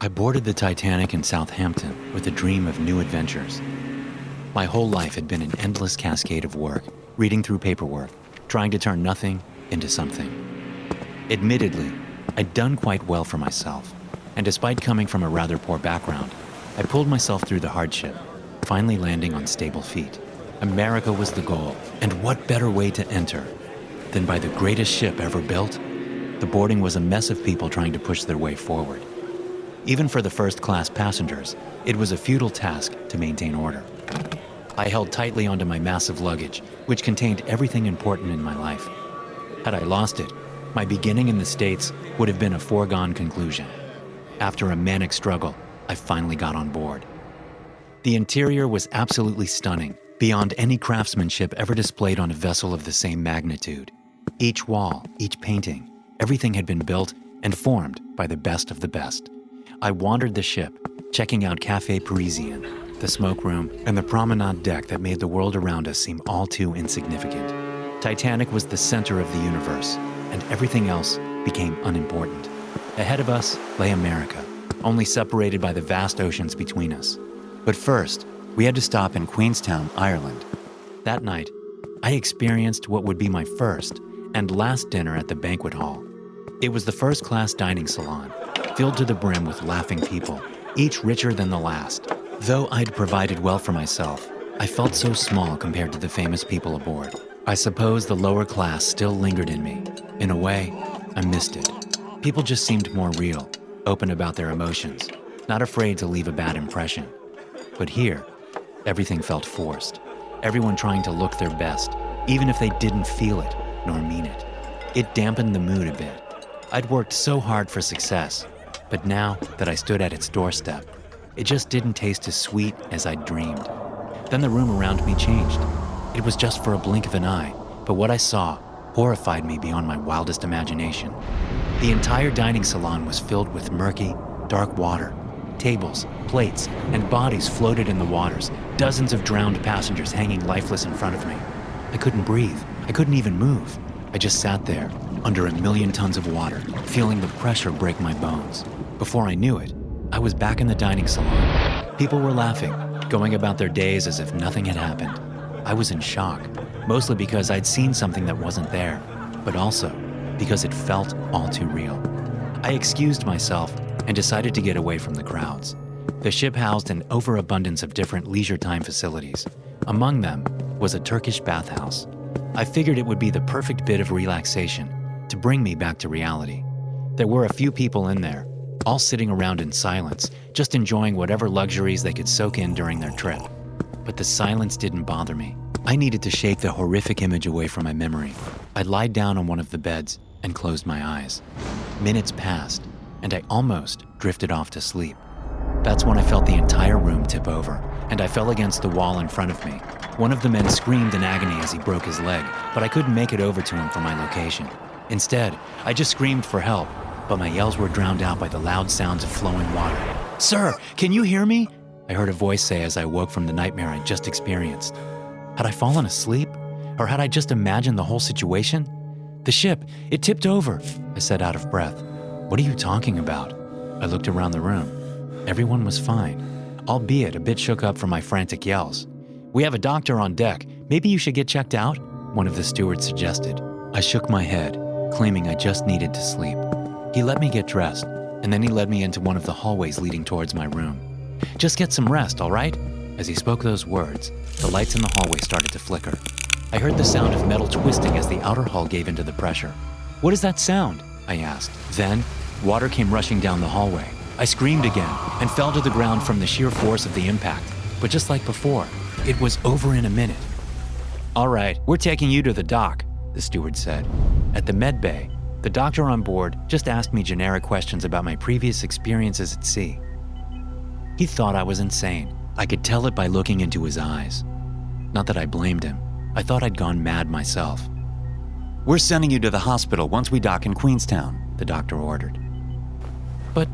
I boarded the Titanic in Southampton with a dream of new adventures. My whole life had been an endless cascade of work, reading through paperwork, trying to turn nothing into something. Admittedly, I'd done quite well for myself, and despite coming from a rather poor background, I pulled myself through the hardship, finally landing on stable feet. America was the goal, and what better way to enter than by the greatest ship ever built? The boarding was a mess of people trying to push their way forward. Even for the first-class passengers, it was a futile task to maintain order. I held tightly onto my massive luggage, which contained everything important in my life. Had I lost it, my beginning in the States would have been a foregone conclusion. After a manic struggle, I finally got on board. The interior was absolutely stunning, beyond any craftsmanship ever displayed on a vessel of the same magnitude. Each wall, each painting, everything had been built and formed by the best of the best. I wandered the ship, checking out Café Parisien, the smoke room, and the promenade deck that made the world around us seem all too insignificant. Titanic was the center of the universe, and everything else became unimportant. Ahead of us lay America, only separated by the vast oceans between us. But first, we had to stop in Queenstown, Ireland. That night, I experienced what would be my first and last dinner at the banquet hall. It was the first-class dining salon, filled to the brim with laughing people, each richer than the last. Though I'd provided well for myself, I felt so small compared to the famous people aboard. I suppose the lower class still lingered in me. In a way, I missed it. People just seemed more real, open about their emotions, not afraid to leave a bad impression. But here, everything felt forced. Everyone trying to look their best, even if they didn't feel it nor mean it. It dampened the mood a bit. I'd worked so hard for success, but now that I stood at its doorstep, it just didn't taste as sweet as I'd dreamed. Then the room around me changed. It was just for a blink of an eye, but what I saw horrified me beyond my wildest imagination. The entire dining salon was filled with murky, dark water. Tables, plates, and bodies floated in the waters, dozens of drowned passengers hanging lifeless in front of me. I couldn't breathe. I couldn't even move. I just sat there, under 1,000,000 tons of water, feeling the pressure break my bones. Before I knew it, I was back in the dining salon. People were laughing, going about their days as if nothing had happened. I was in shock, mostly because I'd seen something that wasn't there, but also because it felt all too real. I excused myself and decided to get away from the crowds. The ship housed an overabundance of different leisure time facilities. Among them was a Turkish bathhouse. I figured it would be the perfect bit of relaxation to bring me back to reality. There were a few people in there, all sitting around in silence, just enjoying whatever luxuries they could soak in during their trip. But the silence didn't bother me. I needed to shake the horrific image away from my memory. I lied down on one of the beds and closed my eyes. Minutes passed, and I almost drifted off to sleep. That's when I felt the entire room tip over, and I fell against the wall in front of me. One of the men screamed in agony as he broke his leg, but I couldn't make it over to him from my location. Instead, I just screamed for help, but my yells were drowned out by the loud sounds of flowing water. "Sir, can you hear me?" I heard a voice say as I woke from the nightmare I'd just experienced. Had I fallen asleep? Or had I just imagined the whole situation? "The ship, it tipped over," I said out of breath. "What are you talking about?" I looked around the room. Everyone was fine, albeit a bit shook up from my frantic yells. "We have a doctor on deck. Maybe you should get checked out?" one of the stewards suggested. I shook my head, claiming I just needed to sleep. He let me get dressed, and then he led me into one of the hallways leading towards my room. "Just get some rest, all right?" As he spoke those words, the lights in the hallway started to flicker. I heard the sound of metal twisting as the outer hull gave into the pressure. "What is that sound?" I asked. Then, water came rushing down the hallway. I screamed again and fell to the ground from the sheer force of the impact. But just like before, it was over in a minute. "All right, we're taking you to the dock," the steward said. At the med bay, the doctor on board just asked me generic questions about my previous experiences at sea. He thought I was insane. I could tell it by looking into his eyes. Not that I blamed him. I thought I'd gone mad myself. "We're sending you to the hospital once we dock in Queenstown," the doctor ordered. But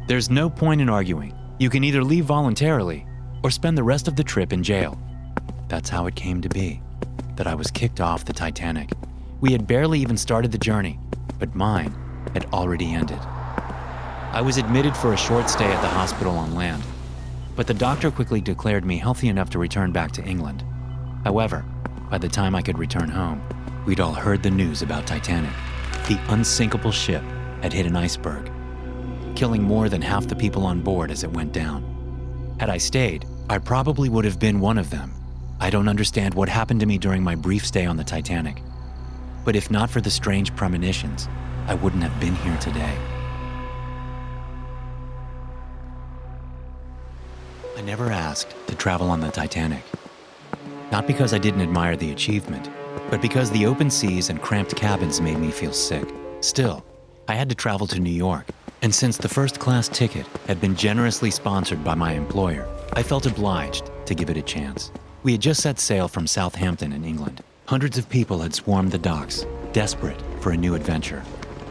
there's no point in arguing. You can either leave voluntarily or spend the rest of the trip in jail. That's how it came to be, that I was kicked off the Titanic. We had barely even started the journey, but mine had already ended. I was admitted for a short stay at the hospital on land, but the doctor quickly declared me healthy enough to return back to England. However, by the time I could return home, we'd all heard the news about Titanic. The unsinkable ship had hit an iceberg, killing more than half the people on board as it went down. Had I stayed, I probably would have been one of them. I don't understand what happened to me during my brief stay on the Titanic, but if not for the strange premonitions, I wouldn't have been here today. I never asked to travel on the Titanic. Not because I didn't admire the achievement, but because the open seas and cramped cabins made me feel sick. Still, I had to travel to New York, and since the first-class ticket had been generously sponsored by my employer, I felt obliged to give it a chance. We had just set sail from Southampton in England. Hundreds of people had swarmed the docks, desperate for a new adventure.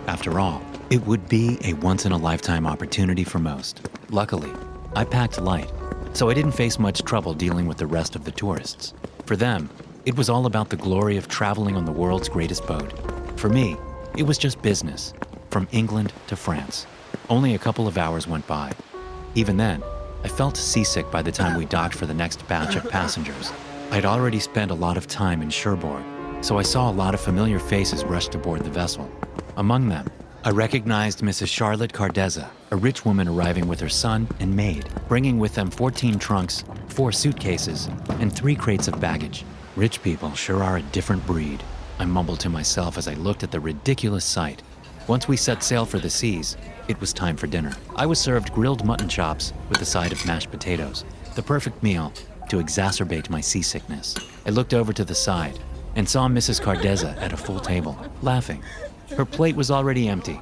After all, it would be a once-in-a-lifetime opportunity for most. Luckily, I packed light, so I didn't face much trouble dealing with the rest of the tourists. For them, it was all about the glory of traveling on the world's greatest boat. For me, it was just business, from England to France. Only a couple of hours went by. Even then, I felt seasick by the time we docked for the next batch of passengers. I'd already spent a lot of time in Cherbourg, so I saw a lot of familiar faces rush to board the vessel. Among them, I recognized Mrs. Charlotte Cardezza, a rich woman arriving with her son and maid, bringing with them 14 trunks, 4 suitcases, and 3 crates of baggage. Rich people sure are a different breed, I mumbled to myself as I looked at the ridiculous sight. Once we set sail for the seas, it was time for dinner. I was served grilled mutton chops with a side of mashed potatoes, the perfect meal to exacerbate my seasickness. I looked over to the side and saw Mrs. Cardezza at a full table, laughing. Her plate was already empty.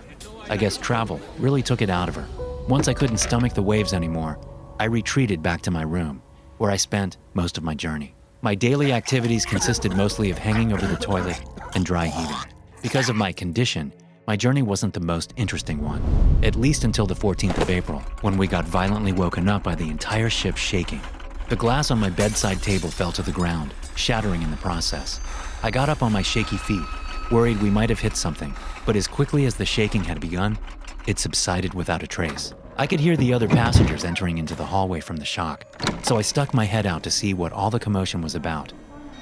I guess travel really took it out of her. Once I couldn't stomach the waves anymore, I retreated back to my room, where I spent most of my journey. My daily activities consisted mostly of hanging over the toilet and dry heaving. Because of my condition, my journey wasn't the most interesting one, at least until the 14th of April, when we got violently woken up by the entire ship shaking. The glass on my bedside table fell to the ground, shattering in the process. I got up on my shaky feet, worried we might have hit something, but as quickly as the shaking had begun, it subsided without a trace. I could hear the other passengers entering into the hallway from the shock, so I stuck my head out to see what all the commotion was about.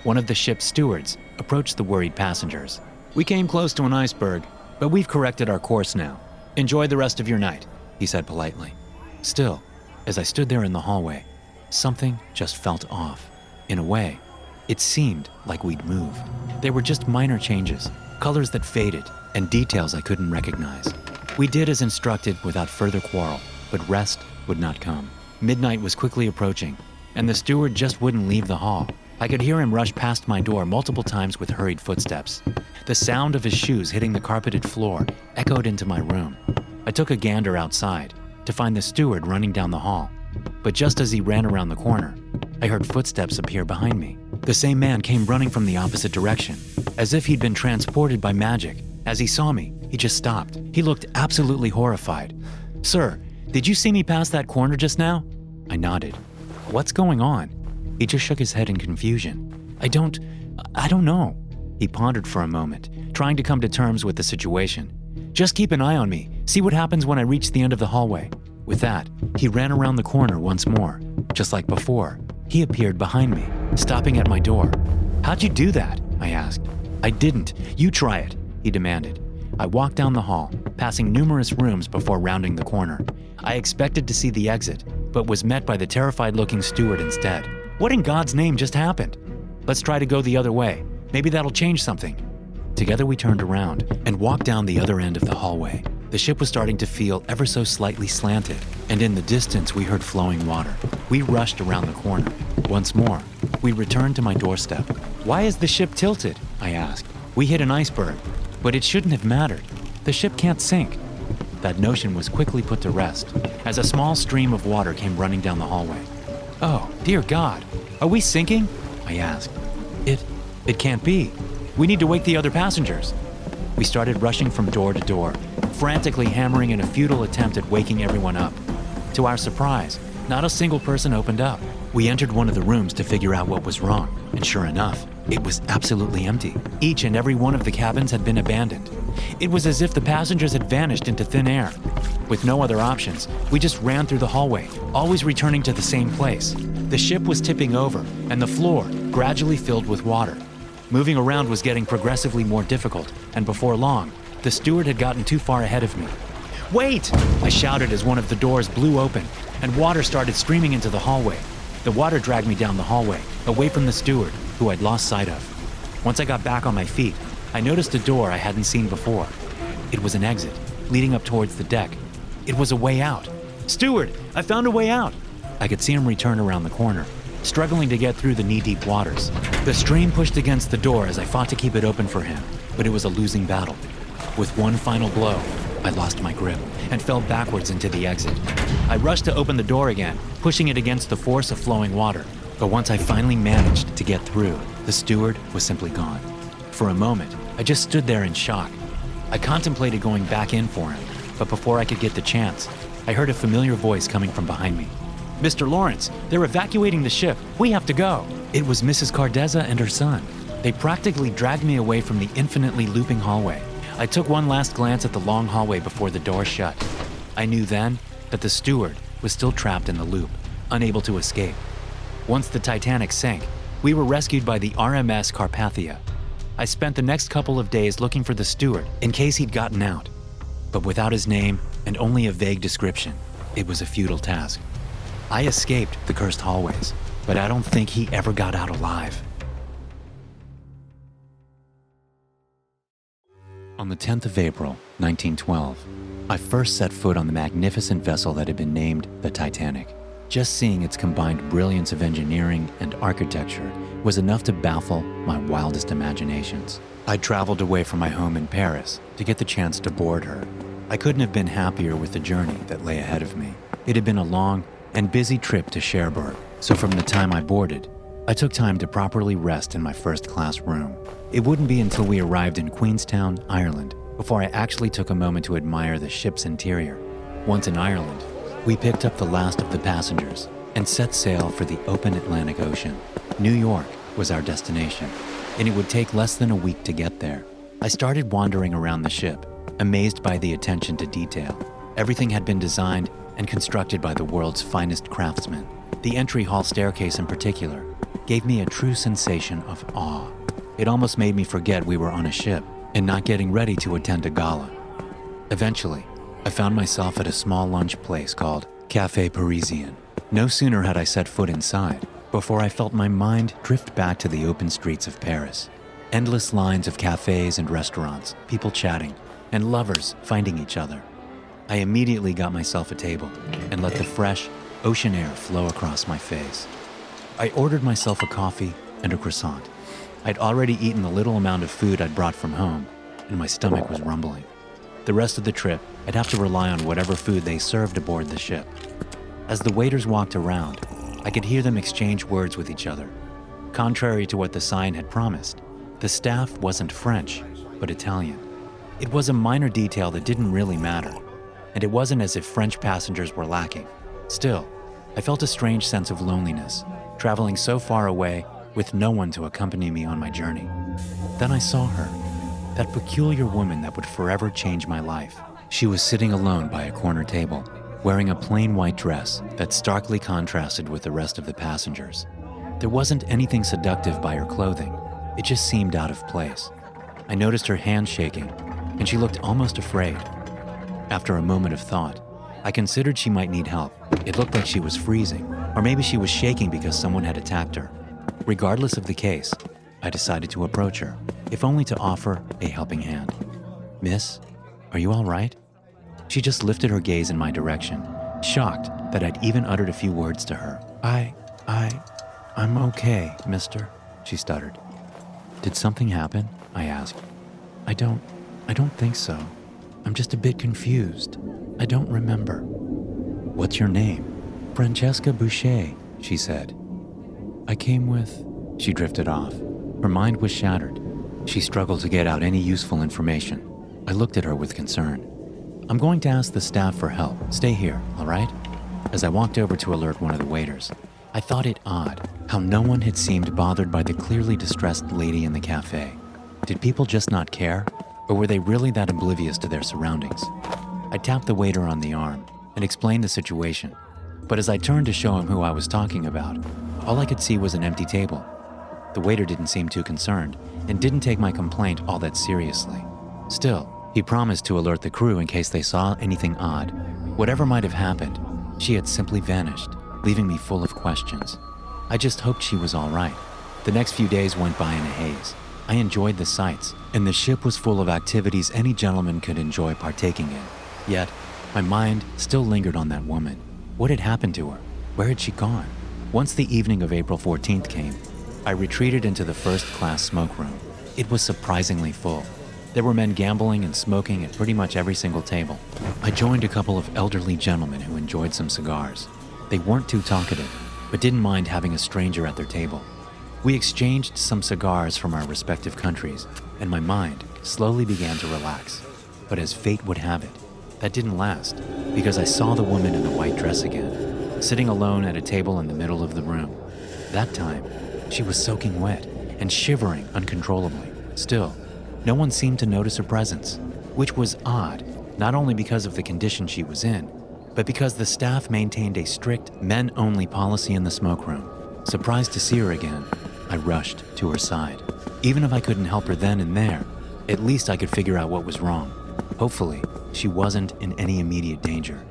One of the ship's stewards approached the worried passengers. "We came close to an iceberg, but we've corrected our course now. Enjoy the rest of your night," he said politely. Still, as I stood there in the hallway, something just felt off. In a way, it seemed like we'd moved. There were just minor changes, colors that faded, and details I couldn't recognize. We did as instructed without further quarrel, but rest would not come. Midnight was quickly approaching, and the steward just wouldn't leave the hall. I could hear him rush past my door multiple times with hurried footsteps. The sound of his shoes hitting the carpeted floor echoed into my room. I took a gander outside to find the steward running down the hall, but just as he ran around the corner, I heard footsteps appear behind me. The same man came running from the opposite direction, as if he'd been transported by magic. As he saw me, he just stopped. He looked absolutely horrified. "Sir, did you see me pass that corner just now?" I nodded. "What's going on?" He just shook his head in confusion. I don't know." He pondered for a moment, trying to come to terms with the situation. "Just keep an eye on me. See what happens when I reach the end of the hallway." With that, he ran around the corner once more. Just like before, he appeared behind me, stopping at my door. "How'd you do that?" I asked. "I didn't. You try it," he demanded. I walked down the hall, passing numerous rooms before rounding the corner. I expected to see the exit, but was met by the terrified-looking steward instead. "What in God's name just happened?" "Let's try to go the other way. Maybe that'll change something." Together we turned around and walked down the other end of the hallway. The ship was starting to feel ever so slightly slanted, and in the distance we heard flowing water. We rushed around the corner. Once more, we returned to my doorstep. "Why is the ship tilted?" I asked. "We hit an iceberg, but it shouldn't have mattered. The ship can't sink." That notion was quickly put to rest as a small stream of water came running down the hallway. "Oh, dear God, are we sinking?" I asked. It can't be. We need to wake the other passengers." We started rushing from door to door, frantically hammering in a futile attempt at waking everyone up. To our surprise, not a single person opened up. We entered one of the rooms to figure out what was wrong, and sure enough, it was absolutely empty. Each and every one of the cabins had been abandoned. It was as if the passengers had vanished into thin air. With no other options, we just ran through the hallway, always returning to the same place. The ship was tipping over, and the floor gradually filled with water. Moving around was getting progressively more difficult, and before long, the steward had gotten too far ahead of me. "Wait!" I shouted as one of the doors blew open, and water started streaming into the hallway. The water dragged me down the hallway, away from the steward, who I'd lost sight of. Once I got back on my feet, I noticed a door I hadn't seen before. It was an exit, leading up towards the deck. It was a way out. "Steward, I found a way out!" I could see him return around the corner, struggling to get through the knee-deep waters. The stream pushed against the door as I fought to keep it open for him, but it was a losing battle. With one final blow, I lost my grip and fell backwards into the exit. I rushed to open the door again, pushing it against the force of flowing water. But once I finally managed to get through, the steward was simply gone. For a moment, I just stood there in shock. I contemplated going back in for him, but before I could get the chance, I heard a familiar voice coming from behind me. "Mr. Lawrence, they're evacuating the ship. We have to go." It was Mrs. Cardezza and her son. They practically dragged me away from the infinitely looping hallway. I took one last glance at the long hallway before the door shut. I knew then that the steward was still trapped in the loop, unable to escape. Once the Titanic sank, we were rescued by the RMS Carpathia. I spent the next couple of days looking for the steward in case he'd gotten out. But without his name and only a vague description, it was a futile task. I escaped the cursed hallways, but I don't think he ever got out alive. On the 10th of April, 1912, I first set foot on the magnificent vessel that had been named the Titanic. Just seeing its combined brilliance of engineering and architecture was enough to baffle my wildest imaginations. I traveled away from my home in Paris to get the chance to board her. I couldn't have been happier with the journey that lay ahead of me. It had been a long and busy trip to Cherbourg, so from the time I boarded, I took time to properly rest in my first-class room. It wouldn't be until we arrived in Queenstown, Ireland, before I actually took a moment to admire the ship's interior. Once in Ireland, we picked up the last of the passengers and set sail for the open Atlantic Ocean. New York was our destination, and it would take less than a week to get there. I started wandering around the ship, amazed by the attention to detail. Everything had been designed and constructed by the world's finest craftsmen. The entry hall staircase in particular gave me a true sensation of awe. It almost made me forget we were on a ship and not getting ready to attend a gala. Eventually, I found myself at a small lunch place called Café Parisien. No sooner had I set foot inside before I felt my mind drift back to the open streets of Paris. Endless lines of cafes and restaurants, people chatting, and lovers finding each other. I immediately got myself a table and let the fresh ocean air flow across my face. I ordered myself a coffee and a croissant. I'd already eaten the little amount of food I'd brought from home, and my stomach was rumbling. The rest of the trip, I'd have to rely on whatever food they served aboard the ship. As the waiters walked around, I could hear them exchange words with each other. Contrary to what the sign had promised, the staff wasn't French, but Italian. It was a minor detail that didn't really matter, and it wasn't as if French passengers were lacking. Still, I felt a strange sense of loneliness, traveling so far away with no one to accompany me on my journey. Then I saw her, that peculiar woman that would forever change my life. She was sitting alone by a corner table, wearing a plain white dress that starkly contrasted with the rest of the passengers. There wasn't anything seductive by her clothing, it just seemed out of place. I noticed her hand shaking, and she looked almost afraid. After a moment of thought, I considered she might need help. It looked like she was freezing, or maybe she was shaking because someone had attacked her. Regardless of the case, I decided to approach her, if only to offer a helping hand. "Miss, are you all right?" She just lifted her gaze in my direction, shocked that I'd even uttered a few words to her. I'm okay, mister," she stuttered. "Did something happen?" I asked. I don't think so. I'm just a bit confused. I don't remember." "What's your name?" "Francesca Boucher," she said. "I came with..." She drifted off. Her mind was shattered. She struggled to get out any useful information. I looked at her with concern. "I'm going to ask the staff for help. Stay here, all right?" As I walked over to alert one of the waiters, I thought it odd how no one had seemed bothered by the clearly distressed lady in the cafe. Did people just not care? Or were they really that oblivious to their surroundings? I tapped the waiter on the arm and explained the situation. But as I turned to show him who I was talking about, all I could see was an empty table. The waiter didn't seem too concerned and didn't take my complaint all that seriously. Still, he promised to alert the crew in case they saw anything odd. Whatever might have happened, she had simply vanished, leaving me full of questions. I just hoped she was all right. The next few days went by in a haze. I enjoyed the sights, and the ship was full of activities any gentleman could enjoy partaking in. Yet, my mind still lingered on that woman. What had happened to her? Where had she gone? Once the evening of April 14th came, I retreated into the first-class smoke room. It was surprisingly full. There were men gambling and smoking at pretty much every single table. I joined a couple of elderly gentlemen who enjoyed some cigars. They weren't too talkative, but didn't mind having a stranger at their table. We exchanged some cigars from our respective countries, and my mind slowly began to relax. But as fate would have it, that didn't last, because I saw the woman in the white dress again, sitting alone at a table in the middle of the room. That time, she was soaking wet and shivering uncontrollably. Still, no one seemed to notice her presence, which was odd, not only because of the condition she was in, but because the staff maintained a strict men-only policy in the smoke room. Surprised to see her again, I rushed to her side. Even if I couldn't help her then and there, at least I could figure out what was wrong. Hopefully, she wasn't in any immediate danger.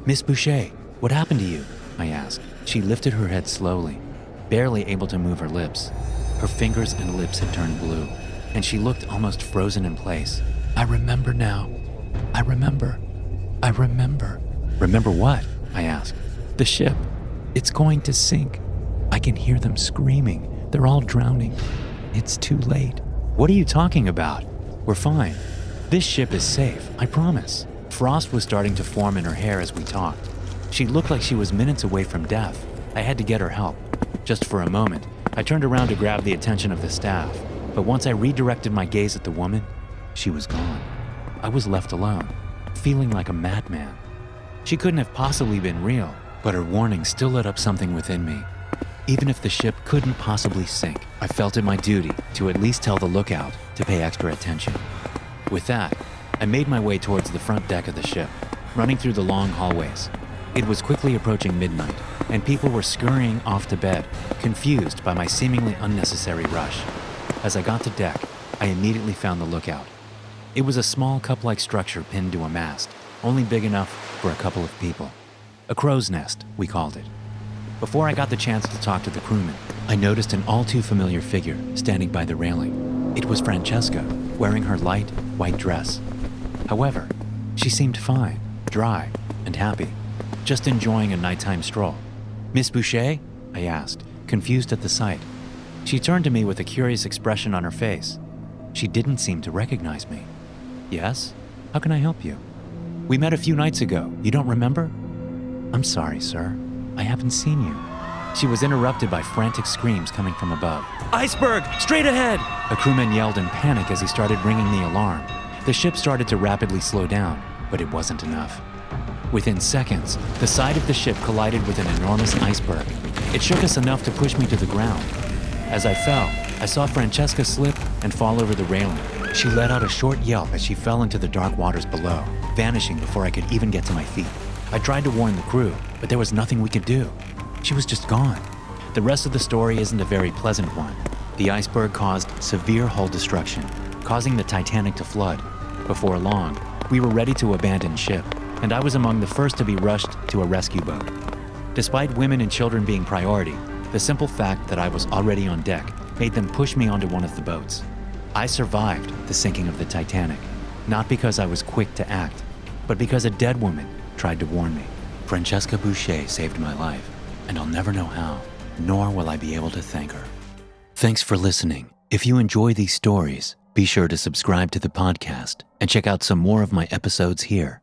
"Miss Boucher, what happened to you?" I asked. She lifted her head slowly, barely able to move her lips. Her fingers and lips had turned blue, and she looked almost frozen in place. "I remember now. I remember. Remember what?" I asked. "The ship. It's going to sink. I can hear them screaming. They're all drowning. It's too late." "What are you talking about? We're fine. This ship is safe, I promise." Frost was starting to form in her hair as we talked. She looked like she was minutes away from death. I had to get her help. Just for a moment, I turned around to grab the attention of the staff, but once I redirected my gaze at the woman, she was gone. I was left alone, feeling like a madman. She couldn't have possibly been real, but her warning still lit up something within me. Even if the ship couldn't possibly sink, I felt it my duty to at least tell the lookout to pay extra attention. With that, I made my way towards the front deck of the ship, running through the long hallways. It was quickly approaching midnight, and people were scurrying off to bed, confused by my seemingly unnecessary rush. As I got to deck, I immediately found the lookout. It was a small cup-like structure pinned to a mast, only big enough for a couple of people. A crow's nest, we called it. Before I got the chance to talk to the crewman, I noticed an all-too-familiar figure standing by the railing. It was Francesca, wearing her light, white dress. However, she seemed fine, dry, and happy, just enjoying a nighttime stroll. "Miss Boucher?" I asked, confused at the sight. She turned to me with a curious expression on her face. She didn't seem to recognize me. "Yes? How can I help you?" "We met a few nights ago. You don't remember?" "I'm sorry, sir. I haven't seen you." She was interrupted by frantic screams coming from above. "Iceberg! Straight ahead!" A crewman yelled in panic as he started ringing the alarm. The ship started to rapidly slow down, but it wasn't enough. Within seconds, the side of the ship collided with an enormous iceberg. It shook us enough to push me to the ground. As I fell, I saw Francesca slip and fall over the railing. She let out a short yelp as she fell into the dark waters below, vanishing before I could even get to my feet. I tried to warn the crew, but there was nothing we could do. She was just gone. The rest of the story isn't a very pleasant one. The iceberg caused severe hull destruction, causing the Titanic to flood. Before long, we were ready to abandon ship, and I was among the first to be rushed to a rescue boat. Despite women and children being priority, the simple fact that I was already on deck made them push me onto one of the boats. I survived the sinking of the Titanic, not because I was quick to act, but because a dead woman tried to warn me. Francesca Boucher saved my life, and I'll never know how, nor will I be able to thank her. Thanks for listening. If you enjoy these stories, be sure to subscribe to the podcast and check out some more of my episodes here.